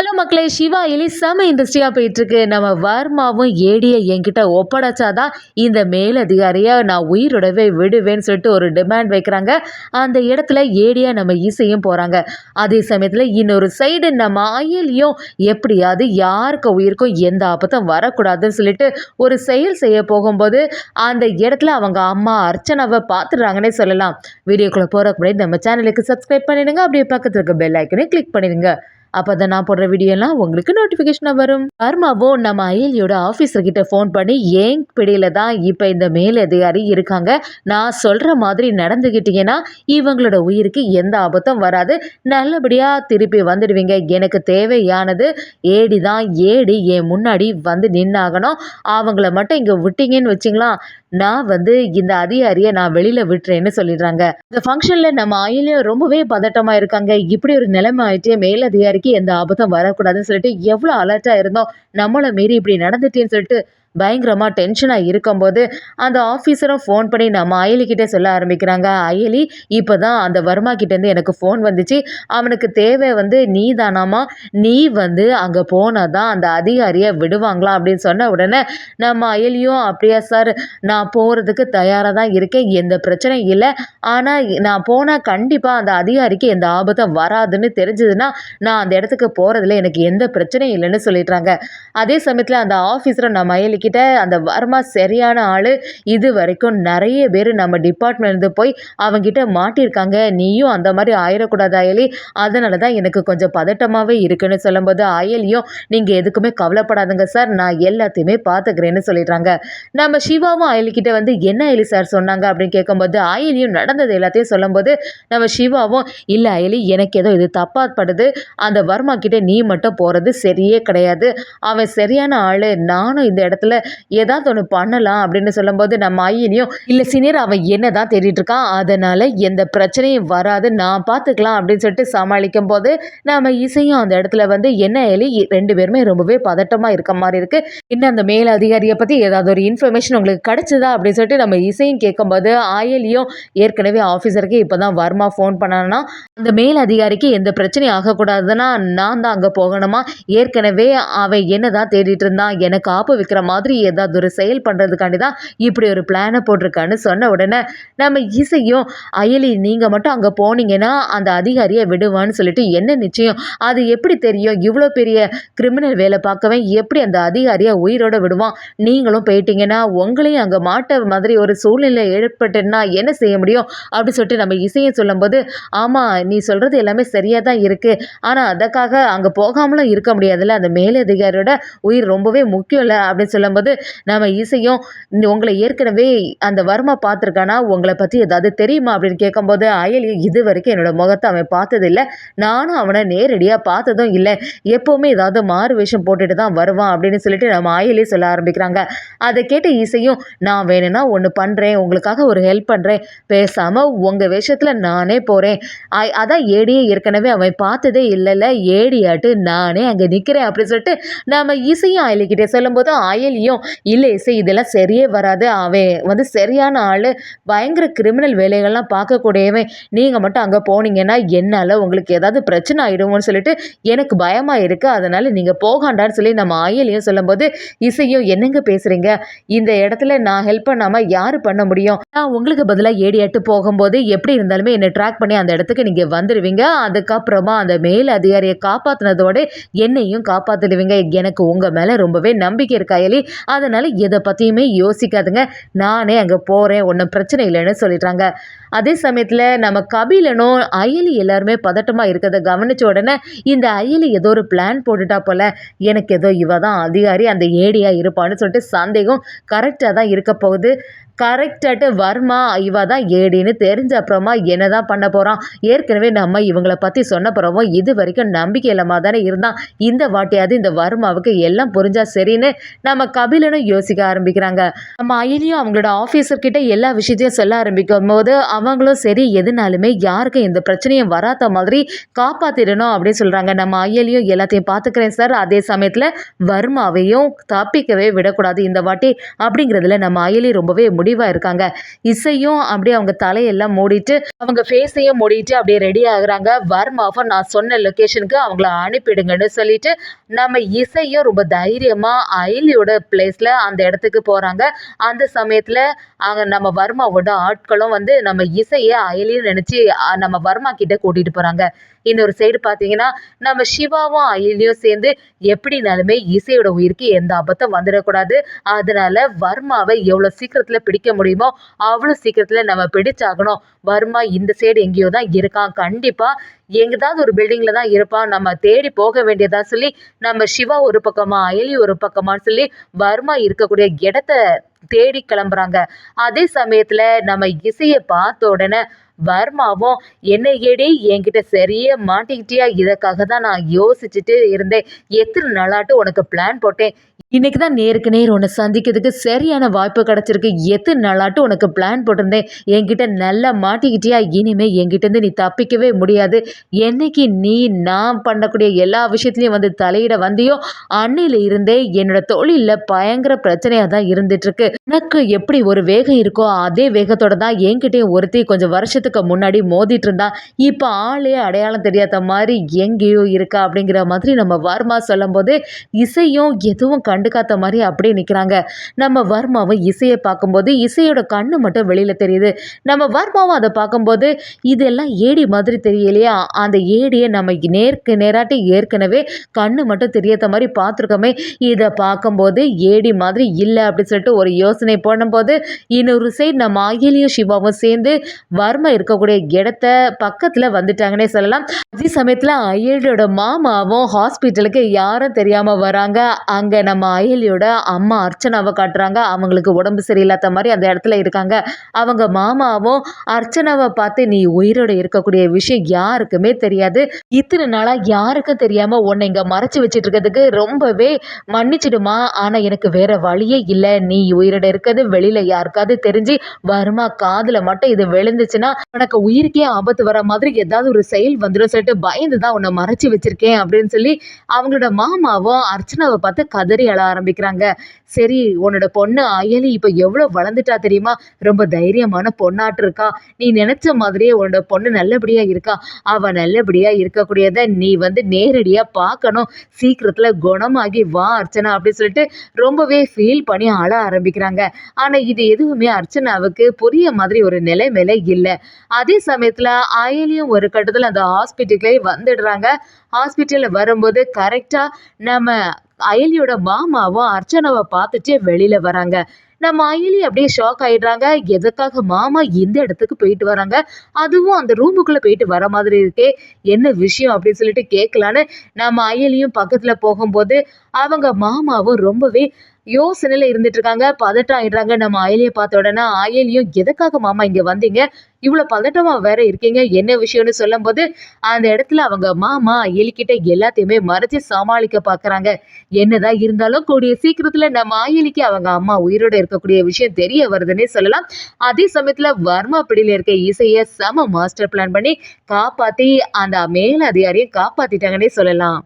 Hello மக்களே, சிவா இலி செம இன்ட்ரெஸ்டிங்காக போயிட்டுருக்கு. நம்ம வர்மாவும் ஏடியை என்கிட்ட ஒப்படைச்சாதான் இந்த மேலதிகாரியை நான் உயிரோடவே விடுவேன்னு சொல்லிட்டு ஒரு டிமாண்ட் வைக்கிறாங்க. அந்த இடத்துல ஏடியா நம்ம இசையும் போகிறாங்க. அதே சமயத்தில் இன்னொரு சைடு நம்ம அயலியும் எப்படியாவது யாருக்கு உயிருக்கும் எந்த ஆபத்தும் வரக்கூடாதுன்னு சொல்லிட்டு ஒரு செயல் செய்ய போகும்போது அந்த இடத்துல அவங்க அம்மா அர்ச்சனாவை பார்த்துடுறாங்கன்னே சொல்லலாம். வீடியோக்குள்ளே போகிறக்கு முன்னாடி நம்ம சேனலுக்கு சப்ஸ்கிரைப் பண்ணிடுங்க. அப்படியே பக்கத்தில் இருக்க பெல் ஐக்கனை கிளிக் பண்ணிடுங்க. அப்பதான் நான் போடுற வீடியோலாம் உங்களுக்கு நோட்டிபிகேஷனா வரும். வர்மாவும் நம்ம அயலியோட ஆபீசர் கிட்ட ஃபோன் பண்ணி ஏன் பிடியில தான் இப்ப இந்த மேலதிகாரி இருக்காங்க, நான் சொல்ற மாதிரி நடந்துகிட்டீங்கன்னா இவங்களோட உயிருக்கு எந்த ஆபத்தும் வராது, நல்லபடியா திருப்பி வந்துடுவீங்க. எனக்கு தேவையானது ஏடி தான். ஏடி என் முன்னாடி வந்து நின்னாகணும். அவங்கள மட்டும் இங்க விட்டீங்கன்னு வச்சிங்களா, நான் இந்த அதிகாரியை நான் வெளியில விட்டுறேன்னு சொல்லிடுறாங்க. இந்த ஃபங்க்ஷன்ல நம்ம அயலியும் ரொம்பவே பதட்டமா இருக்காங்க. இப்படி ஒரு நிலைமை ஆயிட்டே, மேலதிகாரிக்கு எந்த ஆபத்தும் வரக்கூடாதுன்னு சொல்லிட்டு எவ்வளோ அலர்ட்டா இருந்தோம், நம்மளை மீறி இப்படி நடந்துட்டேன்னு சொல்லிட்டு பயங்கரமாக டென்ஷனாக இருக்கும்போது அந்த ஆஃபீஸரும் ஃபோன் பண்ணி நம்ம அயலிக்கிட்டே சொல்ல ஆரம்பிக்கிறாங்க. அயலி, இப்போ தான் அந்த வர்மா கிட்டேருந்து எனக்கு ஃபோன் வந்துச்சு, அவனுக்கு தேவை நீ தானாமா, நீ அங்கே போனால் தான் அந்த அதிகாரியை விடுவாங்களா அப்படின்னு சொன்ன உடனே நம்ம அயலியும் அப்படியா சார், நான் போகிறதுக்கு தயாராக தான் இருக்கேன், எந்த பிரச்சனையும் இல்லை, ஆனால் நான் போனால் கண்டிப்பாக அந்த அதிகாரிக்கு எந்த ஆபத்தும் வராதுன்னு தெரிஞ்சதுன்னா நான் அந்த இடத்துக்கு போகிறதுல எனக்கு எந்த பிரச்சனையும் இல்லைன்னு சொல்லிடுறாங்க. அதே சமயத்தில் அந்த ஆஃபீஸரும் நம்ம அயலிக்கிட்ட அந்த வர்மா சரியான ஆள், இது வரைக்கும் நிறைய பேர் நம்ம டிபார்ட்மெண்ட்லேருந்து போய் அவங்கிட்ட மாட்டியிருக்காங்க, நீயும் அந்த மாதிரி ஆயிடக்கூடாது அயலி, அதனால தான் எனக்கு கொஞ்சம் பதட்டமாகவே இருக்குன்னு சொல்லும்போது அயலியும் நீங்கள் எதுக்குமே கவலைப்படாதுங்க சார், நான் எல்லாத்தையுமே பார்த்துக்கிறேன்னு சொல்லிடுறாங்க. நம்ம சிவாவும் அயலிக்கிட்ட என்ன அயலி சார் சொன்னாங்க அப்படின்னு கேட்கும்போது அயலியும் நடந்தது எல்லாத்தையும் சொல்லும்போது நம்ம சிவாவும் இல்லை அயலி, எனக்கு ஏதோ இது தப்பாக படுது, அந்த வர்மா கிட்டே நீ மட்டும் போகிறது சரியே கிடையாது, அவன் சரியான ஆள், நானும் இந்த இடத்துல ஏதாவது ஒன்று பண்ணலாம் அப்படின்னு சொல்லும்போது நம்ம அயலியும் இல்லை சீனியர், அவன் என்ன தான் தேடிட்டு இருக்கான், அதனால எந்த பிரச்சனையும் வராது, நான் பார்த்துக்கலாம் அப்படின்னு சொல்லிட்டு சமாளிக்கும் போது நம்ம இசையும் அந்த இடத்துல என்ன அயலி, ரெண்டு பேருமே ரொம்பவே பதட்டமாக இருக்க மாதிரி இருக்கு, இன்னும் அந்த மேல் அதிகாரியை பற்றி ஏதாவது ஒரு இன்ஃபர்மேஷன் உங்களுக்கு கிடைச்சதா அப்படின்னு சொல்லிட்டு நம்ம இசையும் கேட்கும்போது அயலியும் ஏற்கனவே ஆஃபீஸருக்கு இப்போ தான் வர்மா ஃபோன் பண்ணான்னா அந்த மேல் அதிகாரிக்கு எந்த பிரச்சனையும் ஆகக்கூடாதுன்னா நான் தான் அங்கே போகணுமா, ஏற்கனவே அவன் என்ன தான் தேடிட்டு இருந்தான், எனக்கு ஆப்பு வைக்கிற மாதிரி ஏதாவது ஒரு செயல் பண்ணுறதுக்காண்டி தான் இப்படி ஒரு பிளானை போட்டிருக்கான்னு சொன்ன உடனே நம்ம இசையும் அயலி, நீங்கள் மட்டும் அங்கே போனீங்கன்னா அந்த அதிகாரியை விடுவான்னு சொல்லிட்டு என்ன நிச்சயம், அது எப்படி தெரியும், இவ்வளோ பெரிய கிரிமினல் வேலை பார்க்கவே எப்படி அந்த அதிகாரியை உயிரோட விடுவான், நீங்களும் போயிட்டீங்கன்னா உங்களையும் அங்கே மாட்ட மாதிரி ஒரு சூழ்நிலை ஏற்பட்டுன்னா என்ன செய்ய முடியும் அப்படின்னு சொல்லிட்டு நம்ம இசையும் சொல்லும்போது ஆமாம், நீ சொல்கிறது எல்லாமே சரியாக தான் இருக்குது, ஆனால் அதுக்காக அங்கே போகாமலும் இருக்க முடியாதுல்ல, அந்த மேலதிகாரியோட உயிர் ரொம்பவே முக்கியம் இல்லை அப்படின்னு சொல்லும்போது நம்ம இசையும் உங்களை ஏற்கனவே அந்த வர்மா பார்த்துருக்கானா, உங்களை பற்றி ஏதாவது தெரியுமா அப்படின்னு கேட்கும்போது அயலி, இது வரைக்கும் என்னோட முகத்தை அவன் பார்த்ததில்லை, நானும் அவனை நேரடியாக பார்த்ததும் இல்லை, எப்போவுமே ஏதாவது மாறு வேஷம் போட்டுட்டு தான் வருவான் அப்படின்னு சொல்லிட்டு நம்ம அயலி சொல்ல ஆரம்பிக்கிறாங்க. அதை கேட்ட இசையும் நான் வேணும்னா ஒன்று பண்ணுறேன், உங்களுக்காக ஒரு ஹெல்ப் பண்ணுறேன், பேசாமல் உங்கள் வேஷத்தில் நானே போகிறேன், அதான் ஏடியே ஏற்கனவே அவன் பார்த்ததே இல்லைல்ல, ஏடியாட்டு நானே அங்கே நிற்கிறேன் அப்படின்னு சொல்லிட்டு நம்ம இசையும் அயலிக்கிட்டே சொல்லும்போது அயலியும் இல்லை இசை, இதெல்லாம் சரியே வராது, அவன் சரியான ஆள், பயங்கர கிரிமினல் வேலைகள்லாம் பார்க்கக்கூடியவன், நீங்கள் மட்டும் அங்கே போனீங்கன்னா என்னால் உங்களுக்கு ஏதாவது பிரச்சனை ஆகிடுமோன்னு சொல்லிட்டு எனக்கு பயமாக இருக்குது, அதனால் நீங்கள் போகாண்டான்னு சொல்லி நம்ம அயலியும் சொல்லும்போது இசையும் என்னங்க பேசுகிறீங்க, இந்த இடத்துல நான் ஹெல்ப் பண்ணாமல் யார் பண்ண முடியும், நான் உங்களுக்கு பதிலாக ஏடியாட்டு போகும்போது எப்படி இருந்தாலுமே என்னை ட்ராக் பண்ணி அந்த இடத்துக்கு நீங்கள் வந்துடுவீங்க, அதுக்கப்புறமா அந்த மேல் அதிகாரியை காப்பாற்றினதோட என்னையும் காப்பாற்றிடுவீங்க, எனக்கு உங்கள் மேலே ரொம்பவே நம்பிக்கை இருக்கு அயலி, அதனால் எதை பற்றியுமே யோசிக்காதுங்க, நானே அங்கே போகிறேன், ஒன்றும் பிரச்சனை இல்லைன்னு சொல்லிடுறாங்க. அதே சமயத்தில் நம்ம கபிலனும் அயலி எல்லாருமே பதட்டமாக இருக்கிறத கவனித்த உடனே இந்த அயலி ஏதோ ஒரு பிளான் போட்டுட்டா போல், எனக்கு ஏதோ இவ தான் அதிகாரி, அந்த ஏடியாக இருப்பான்னு சொல்லிட்டு சந்தேகம் கரெக்டாக தான் இருக்க போகுது. கரெக்டாட்டு வர்மா இவ தான் ஏடின்னு தெரிஞ்ச அப்புறமா என்ன தான் பண்ண போகிறான், ஏற்கனவே நம்ம இவங்களை பற்றி சொன்ன பிறவும் இது வரைக்கும் நம்பிக்கை இல்லாமல் தானே இருந்தான், இந்த வாட்டியாவது இந்த வர்மாவுக்கு எல்லாம் புரிஞ்சா சரின்னு நம்ம கபிலனும் யோசிக்க ஆரம்பிக்கிறாங்க. நம்ம அயலியும் அவங்களோட ஆஃபீஸர்கிட்ட எல்லா விஷயத்தையும் சொல்ல ஆரம்பிக்கும் போது அவங்களும் சரி, எதுனாலுமே யாருக்கும் எந்த பிரச்சனையும் வராத மாதிரி காப்பாற்றிடணும் அப்படின்னு சொல்கிறாங்க. நம்ம அயலியும் எல்லாத்தையும் பார்த்துக்கிறேன் சார், அதே சமயத்தில் வர்மாவையும் தப்பிக்கவே விடக்கூடாது இந்த வாட்டி அப்படிங்கிறதுல நம்ம அயலி ரொம்பவே முடிவா இருக்காங்க. இசையும் அப்படியே அவங்க தலையெல்லாம் மூடிட்டு அவங்க ஃபேஸையும் மூடிட்டு அப்படியே ரெடி ஆகுறாங்க. வர்மாவும் நான் சொன்ன லொகேஷனுக்கு அவங்கள அனுப்பிடுங்கன்னு சொல்லிட்டு நம்ம இசையும் ரொம்ப தைரியமா அயலியோட பிளேஸ்ல அந்த இடத்துக்கு போறாங்க. அந்த சமயத்துல அங்க நம்ம வர்மாவோட ஆட்களும் வந்து நம்ம இசைய அயலின்னு நினைச்சு நம்ம வர்மா கிட்ட கூட்டிட்டு போறாங்க. இன்னொரு சைடு பார்த்தீங்கன்னா, நம்ம சிவாவும் அயலியும் சேர்ந்து எப்படினாலுமே இசையோட உயிருக்கு எந்த ஆபத்தும் வந்துடக்கூடாது. அதனால வர்மாவ எவ்வளோ சீக்கிரத்துல பிடிக்க முடியுமோ, அவ்வளோ சீக்கிரத்துல நம்ம பிடிச்சாகணும். வர்மா இந்த சைடு எங்கேயோ தான் இருக்கான். கண்டிப்பா எங்கேயாவது ஒரு பில்டிங்ல தான் இருப்பான். நம்ம தேடி போக வேண்டியதா சொல்லி, நம்ம சிவா ஒரு பக்கமா, அயலி ஒரு பக்கமான்னு சொல்லி வர்மா இருக்கக்கூடிய இடத்த தேடி கிளம்புறாங்க. அதே சமயத்துல நம்ம இசைய பார்த்த உடனே வர்மாவும் என்ன ஏடி என்கிட்ட சரியா மாட்டிக்கிட்டியா? இதற்காக தான் நான் யோசிச்சுட்டு இருந்தேன். எத்தனை நாளாட்டும் உனக்கு பிளான் போட்டேன். இன்னைக்கு தான் நேருக்கு நேர் உன்னை சந்திக்கிறதுக்கு சரியான வாய்ப்பு கிடைச்சிருக்கு. எத்தனை நாளாட்டும் உனக்கு பிளான் போட்டிருந்தேன். என்கிட்ட நல்லா மாட்டிக்கிட்டியா? இனிமே என்கிட்டேருந்து நீ தப்பிக்கவே முடியாது. என்னைக்கு நீ நான் பண்ணக்கூடிய எல்லா விஷயத்துலையும் வந்து தலையிட வந்தியோ, அன்னையில இருந்தே என்னோட தொழில்ல பயங்கர பிரச்சனையா தான் இருந்துட்டு இருக்கு. உனக்கு எப்படி ஒரு வேகம் இருக்கோ, அதே வேகத்தோட தான் என்கிட்டயும் ஒருத்தி கொஞ்சம் வருஷத்துக்கு முன்னாடி மோதிட்டு இருந்தா. இப்ப ஆளே அடையாளம் தெரியாத மாதிரி எங்கேயோ இருக்கா அப்படிங்கிற மாதிரி நம்ம வர்மா சொல்லும்போது, இசையும் எதுவும் கண்டுக்காத மாதிரி அப்படியே நிற்கிறாங்க. நம்ம வர்மாவும் இசையை பார்க்கும்போது இசையோட கண்ணு மட்டும் வெளியில தெரியுது. நம்ம வர்மாவும் அதை பார்க்கும்போது இதெல்லாம் ஏடி மாதிரி தெரியலையா? அந்த ஏடியை நம்ம நேருக்கு நேராட்டி ஏற்கனவே கண்ணு மட்டும் தெரியாத மாதிரி பார்த்துருக்கோமே, இதை பார்க்கும்போது ஏடி மாதிரி இல்லை அப்படின்னு சொல்லிட்டு ஒரு யோசனை பண்ணும்போது, இன்னொரு சைடு நம்ம அகிலியும் சிவாவும் சேர்ந்து வர்மா இருக்கக்கூடிய இடத்த பக்கத்துல வந்துட்டாங்கன்னே சொல்லலாம். அதே சமயத்துல அயலியோட மாமாவும் ஹாஸ்பிட்டலுக்கு யாரும் தெரியாம வராங்க. அங்க நம்ம அயலியோட அம்மா அர்ச்சனாவை காட்டுறாங்க. அவங்களுக்கு உடம்பு சரியில்லாத மாதிரி அந்த இடத்துல இருக்காங்க. அவங்க மாமாவும் அர்ச்சனாவை பார்த்து நீ உயிரோட இருக்கக்கூடிய விஷயம் யாருக்குமே தெரியாது. இத்தனை நாளா யாருக்கும் தெரியாம உன்னை இங்க மறைச்சு வச்சுட்டு இருக்கிறதுக்கு ரொம்பவே மன்னிச்சிடுமா. ஆனா எனக்கு வேற வழியே இல்லை. நீ உயிரோட இருக்கிறது வெளியில யாருக்காவது தெரிஞ்சு வருமா காதுல மட்டும் இது விழுந்துச்சுன்னா உனக்கு உயிருக்கே ஆபத்து வர மாதிரி ஏதாவது ஒரு செயல் வந்துடும் சொல்லிட்டு பயந்து தான் உன்னை மறைச்சு வச்சிருக்கேன் அப்படின்னு சொல்லி அவங்களோட மாமாவும் அர்ச்சனாவை பார்த்து கதறி அழ ஆரம்பிக்கிறாங்க. சரி உன்னோட பொண்ணு அயலி இப்போ எவ்வளோ வளர்ந்துட்டா தெரியுமா? ரொம்ப தைரியமான பொண்ணாட்டு இருக்கா. நீ நினைச்ச மாதிரியே உன்னோட பொண்ணு நல்லபடியா இருக்கா. அவ நல்லபடியா இருக்கக்கூடியதை நீ வந்து நேரடியா பார்க்கணும். சீக்கிரத்துல குணமாகி வா அர்ச்சனா அப்படின்னு சொல்லிட்டு ரொம்பவே ஃபீல் பண்ணி அழ ஆரம்பிக்கிறாங்க. ஆனா இது எதுவுமே அர்ச்சனாவுக்கு புரிய மாதிரி ஒரு நிலைமையில இல்லை. அதே சமயத்துல அயலியும் ஒரு கட்டத்துல அந்த ஹாஸ்பிட்டலுக்கே வந்துடுறாங்க. ஹாஸ்பிட்டல்ல வரும்போது கரெக்டா நம்ம அயலியோட மாமாவும் அர்ச்சனாவை பார்த்துட்டு வெளியில வராங்க. நம்ம அயலி அப்படியே ஷாக் ஆயிடுறாங்க. எதுக்காக மாமா இந்த இடத்துக்கு போயிட்டு வராங்க, அதுவும் அந்த ரூமுக்குள்ள போயிட்டு வர மாதிரி இருக்கே, என்ன விஷயம் அப்படின்னு சொல்லிட்டு கேட்கலான்னு நம்ம அயலியும் பக்கத்துல போகும்போது அவங்க மாமாவும் ரொம்பவே யோசனையில இருந்துட்டு இருக்காங்க. பதட்டம் ஆயிடுறாங்க. நம்ம அயலியை பார்த்த உடனே அயலியும் எதுக்காக மாமா இங்க வந்தீங்க, இவ்வளவு பதட்டமா வேற இருக்கீங்க, என்ன விஷயம்னு சொல்லும் போது அந்த இடத்துல அவங்க மாமா அயலிக்கிட்ட எல்லாத்தையுமே மறைச்சு சமாளிக்க பாக்குறாங்க. என்னதான் இருந்தாலும் கூடிய சீக்கிரத்துல நம்ம அயலிக்கு அவங்க அம்மா உயிரோட இருக்கக்கூடிய விஷயம் தெரிய வருதுன்னே சொல்லலாம். அதே சமயத்துல வர்மா பிடியில இருக்க இசைய செம மாஸ்டர் பிளான் பண்ணி காப்பாத்தி அந்த மேல் அதிகாரியை காப்பாத்திட்டாங்கன்னே சொல்லலாம்.